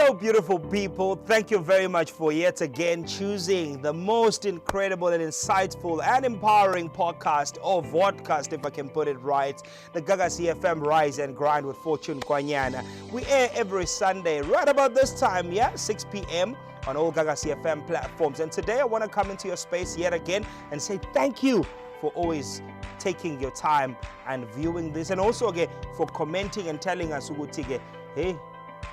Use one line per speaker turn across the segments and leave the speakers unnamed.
Hello, beautiful people. Thank you very much for yet again choosing the most incredible and insightful and empowering podcast or vodcast, if I can put it right, the Gaga CFM Rise and Grind with Fortune Kwanyana. We air every Sunday right about this time, 6 p.m. on all Gaga CFM platforms. And today I want to come into your space yet again and say thank you for always taking your time and viewing this, and also again for commenting and telling us, hey,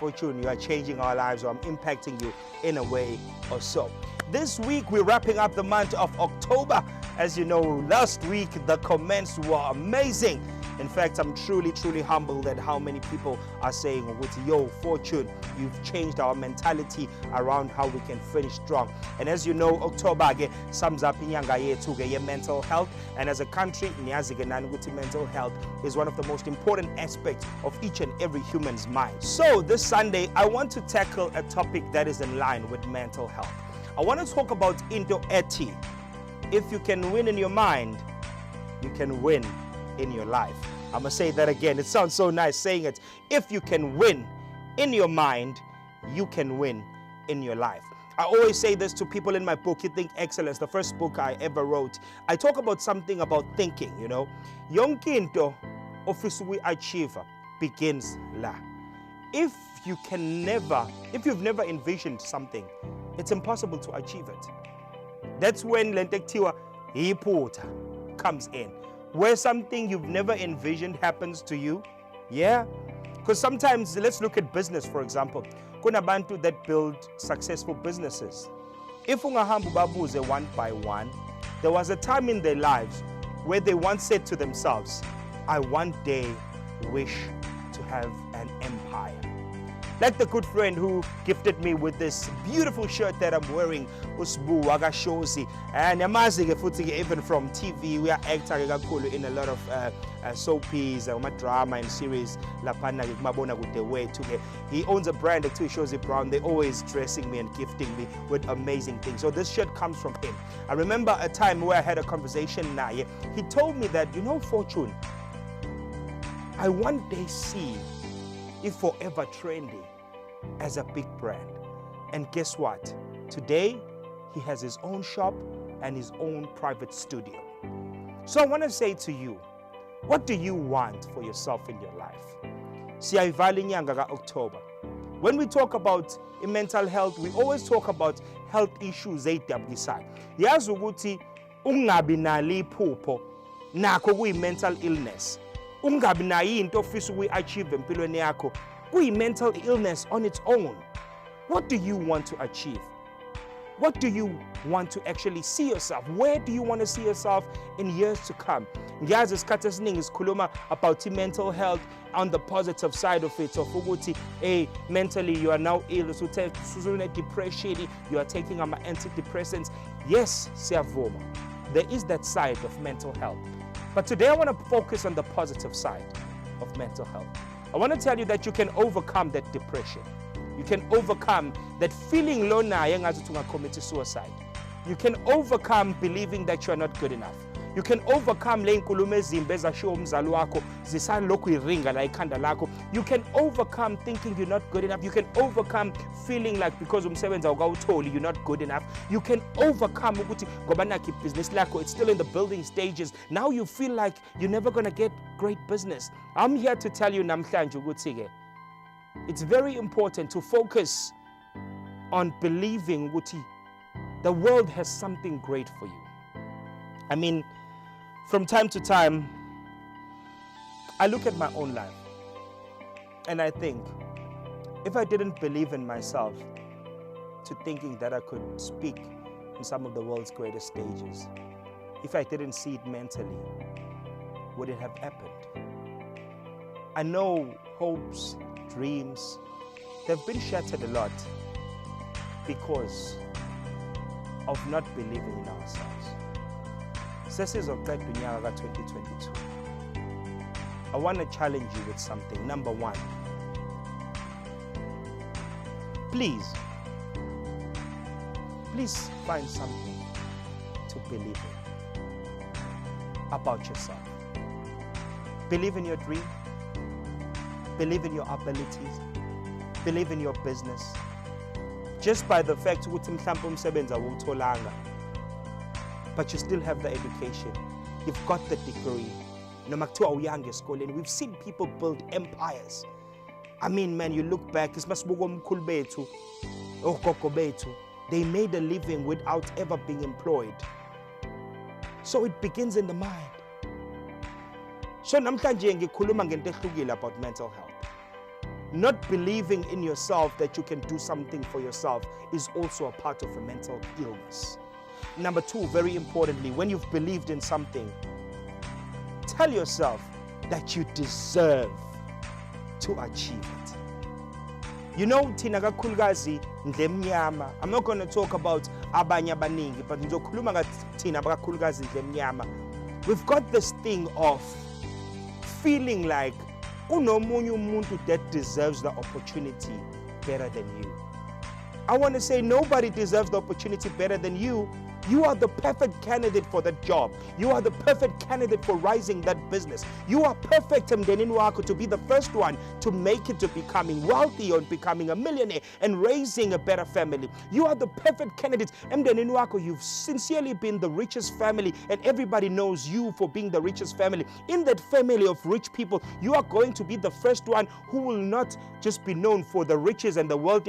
Fortune, you are changing our lives, or I'm impacting you in a way or so. This week, we're wrapping up the month of October. As you know, last week, the comments were amazing. In fact, I'm truly humbled at how many people are saying, yo, Fortune, you've changed our mentality around how we can finish strong. And as you know, October again sums up mental health. And as a country, mental health is one of the most important aspects of each and every human's mind. So this Sunday, I want to tackle a topic that is in line with mental health. I want to talk about into eti. If you can win in your mind, you can win in your life. I'm going to say that again. It sounds so nice saying it. If you can win in your mind, you can win in your life. I always say this to people in my book, You Think Excellence, the first book I ever wrote. I talk about something about thinking, Yonkinto officially achieve begins la. If you've never envisioned something, it's impossible to achieve it. That's when lentektiwa hipota comes in. Where something you've never envisioned happens to you. Yeah? Because sometimes, let's look at business, for example. Kunabantu that build successful businesses. If ungahambu babuze one by one, there was a time in their lives where they once said to themselves, I one day wish to have an empire. Like the good friend who gifted me with this beautiful shirt that I'm wearing, Usbu Wagashozi. And even from TV, we are acting in a lot of soapies, drama and series. He owns a brand that shows it brown. They're always dressing me and gifting me with amazing things. So this shirt comes from him. I remember a time where I had a conversation. He told me that, Fortune, I one day see if forever trendy as a big brand. And guess what? Today, he has his own shop and his own private studio. So I want to say to you, what do you want for yourself in your life? Siyayivali nyanga ka October. When we talk about mental health, we always talk about health issues ey'dabukisayo. Yazi ukuthi ungabi nalo iphupho nakho kuyi-mental illness. Ungabi nayo into ofisa ukuyi-achieve empilweni yakho kuyi-mental illness on its own. What do you want to achieve? What do you want to actually see yourself? Where do you want to see yourself in years to come? Ngiyazi isikhathi esiningi sikhuluma about mental health on the positive side of it, of ukuthi mentally you are now ill, depression, you are taking antidepressants. Yes, siyavuma. There is that side of mental health. But today I want to focus on the positive side of mental health. I want to tell you that you can overcome that depression. You can overcome that feeling low na yengathi commit suicide. You can overcome believing that you are not good enough. You can overcome le nkulumo ezimbi ezashiwo umzali wakho zisalokhu iringa la ikhanda lakho. You can overcome thinking you're not good enough. You can overcome feeling like because umsebenzi awukawutholi you're not good enough. You can overcome ukuthi ngoba nakho business lakho it's still in the building stages. Now you feel like you're never going to get great business. I'm here to tell you namhlanje ukuthi ke it's very important to focus on believing ukuthi the world has something great for you. I mean, from time to time, I look at my own life and I think, if I didn't believe in myself to thinking that I could speak in some of the world's greatest stages, if I didn't see it mentally, would it have happened? I know hopes, dreams, they've been shattered a lot because of not believing in ourselves. Sesizoceda unyaka ka 2022. I want to challenge you with something. Number one, please find something to believe in about yourself. Believe in your dream. Believe in your abilities. believe in your business. Just by the fact ukuthi mhlawumbe umsebenzi awutholanga, but you still have the education. You've got the degree. Noma kuthiwa uyanga esikoleni. We've seen people build empires. I mean, man, you look back, ismasibuko omkhulu bethu, ogogo bethu, they made a living without ever being employed. So it begins in the mind. So namhlanje ngikhuluma ngento ehlukile about mental health. Not believing in yourself that you can do something for yourself is also a part of a mental illness. Number two, very importantly, when you've believed in something, tell yourself that you deserve to achieve it. You know, thina kakhulukazi ndlemnyama. I'm not going to talk about abanye abaningi, but ngizokhuluma ngathina kakhulukazi ndlemnyama. We've got this thing of feeling like kunomunye umuntu that deserves the opportunity better than you. I want to say nobody deserves the opportunity better than you. You are the perfect candidate for that job. You are the perfect candidate for rising that business. You are perfect emdenini wako to be the first one to make it to becoming wealthy or becoming a millionaire and raising a better family. You are the perfect candidate emdenini wako. You've sincerely been the richest family and everybody knows you for being the richest family. In that family of rich people, you are going to be the first one who will not just be known for the riches and the wealth,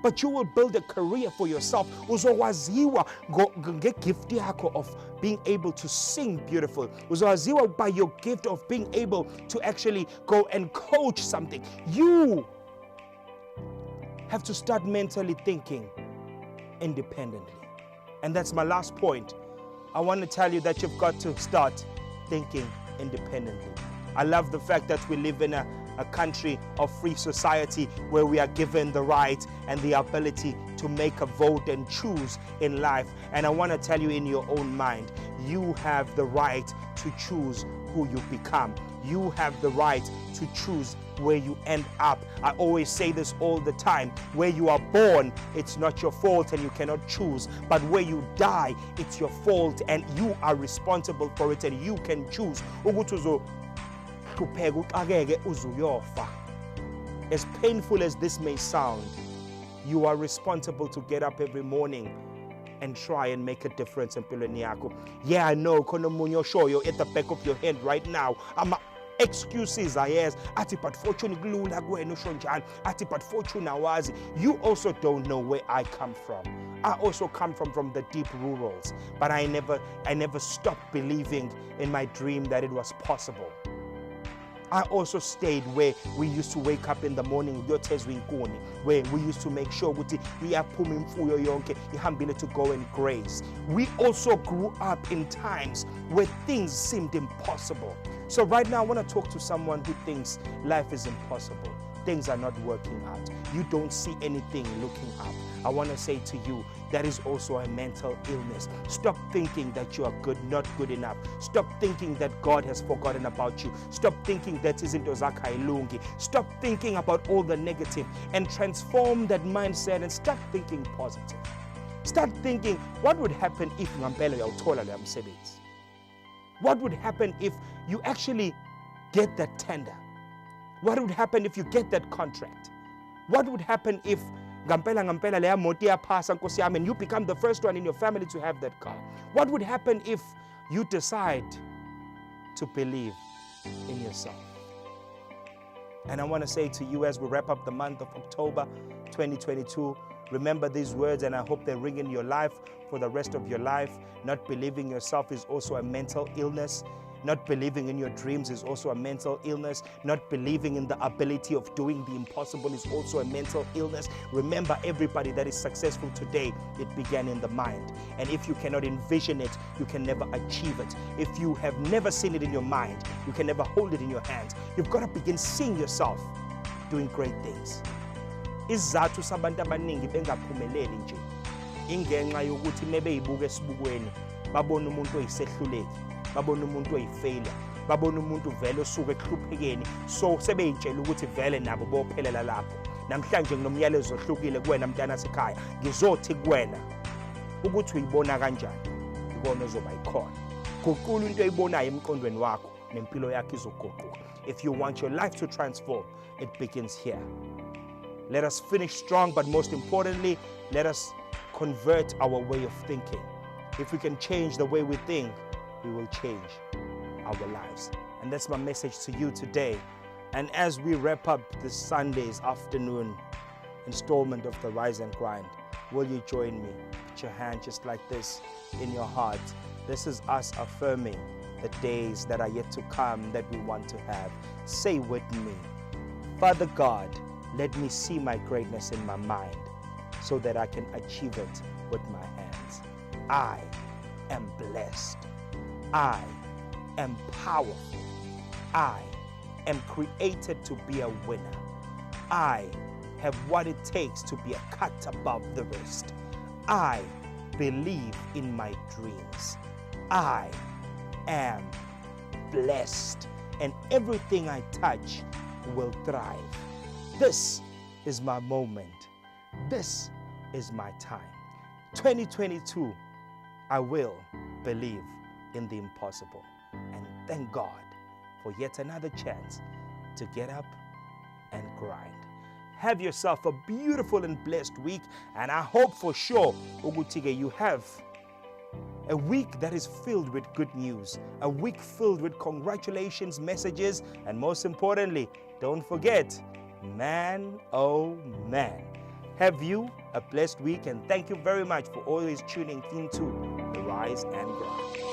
but you will build a career for yourself. Uzowaziwa gift of being able to sing beautiful. Uzowaziwa by your gift of being able to actually go and coach something. You have to start mentally thinking independently. And that's my last point. I want to tell you that you've got to start thinking independently. I love the fact that we live in a country of free society where we are given the right and the ability to make a vote and choose in life. And I want to tell you in your own mind, you have the right to choose who you become. You have the right to choose where you end up. I always say this all the time. Where you are born, it's not your fault and you cannot choose. But where you die, it's your fault and you are responsible for it and you can choose. As painful as this may sound, you are responsible to get up every morning and try and make a difference in empilweni yakho. Yeah, I know, konomunyo shoyo at the back of your head right now. Excuses are yes. But fortune but fortune awazi. You also don't know where I come from. I also come from the deep rurals, but I never stopped believing in my dream that it was possible. I also stayed where we used to wake up in the morning, where we used to make sure to go and graze. We also grew up in times where things seemed impossible. So right now I want to talk to someone who thinks life is impossible. Things are not working out. You don't see anything looking up. I want to say to you, that is also a mental illness. Stop thinking that you are not good enough. Stop thinking that God has forgotten about you. Stop thinking that isn't Ozaka Ilungi. Stop thinking about all the negative and transform that mindset and start thinking positive. Start thinking, what would happen if what would happen if you actually get that tender? What would happen if you get that contract? What would happen if and you become the first one in your family to have that car? What would happen if you decide to believe in yourself? And I want to say to you as we wrap up the month of October 2022, remember these words and I hope they ring in your life for the rest of your life. Not believing yourself is also a mental illness. Not believing in your dreams is also a mental illness. Not believing in the ability of doing the impossible is also a mental illness. Remember, everybody that is successful today, it began in the mind. And if you cannot envision it, you can never achieve it. If you have never seen it in your mind, you can never hold it in your hands. You've got to begin seeing yourself doing great things. Isizathu sabantu abaningi bengaphumeleli nje ingenxa yokuthi mebeyibuka esibukweni babona umuntu oyisehluleki, babona umuntu oyifailure, babona umuntu vele osuke ehluphekeni, so sebeyitshela ukuthi vele nabo bophelela lapho. Namhlanje nginomyalezo ohlukile kuwena mntana sekhaya. Ngizothi kuwena ukuthi uyibona kanjani, ikona ozoba ikhona. Guqula into oyibonayo emqondweni wakho nempilo yakho izoguquka. If you want your life to transform, it begins here. Let us finish strong, but most importantly, let us convert our way of thinking. If we can change the way we think, we will change our lives. And that's my message to you today. And as we wrap up this Sunday's afternoon installment of the Rise and Grind, will you join me? Put your hand just like this in your heart. This is us affirming the days that are yet to come that we want to have. Say with me, Father God, let me see my greatness in my mind so that I can achieve it with my hands. I am blessed. I am powerful. I am created to be a winner. I have what it takes to be a cut above the rest. I believe in my dreams. I am blessed, and everything I touch will thrive. This is my moment. This is my time. 2022, I will believe in the impossible. And thank God for yet another chance to get up and grind. Have yourself a beautiful and blessed week, and I hope for sure, Ugutige, you have a week that is filled with good news, a week filled with congratulations messages, and most importantly, don't forget, man, oh man. Have you a blessed week, and thank you very much for always tuning into the Rise and Grind.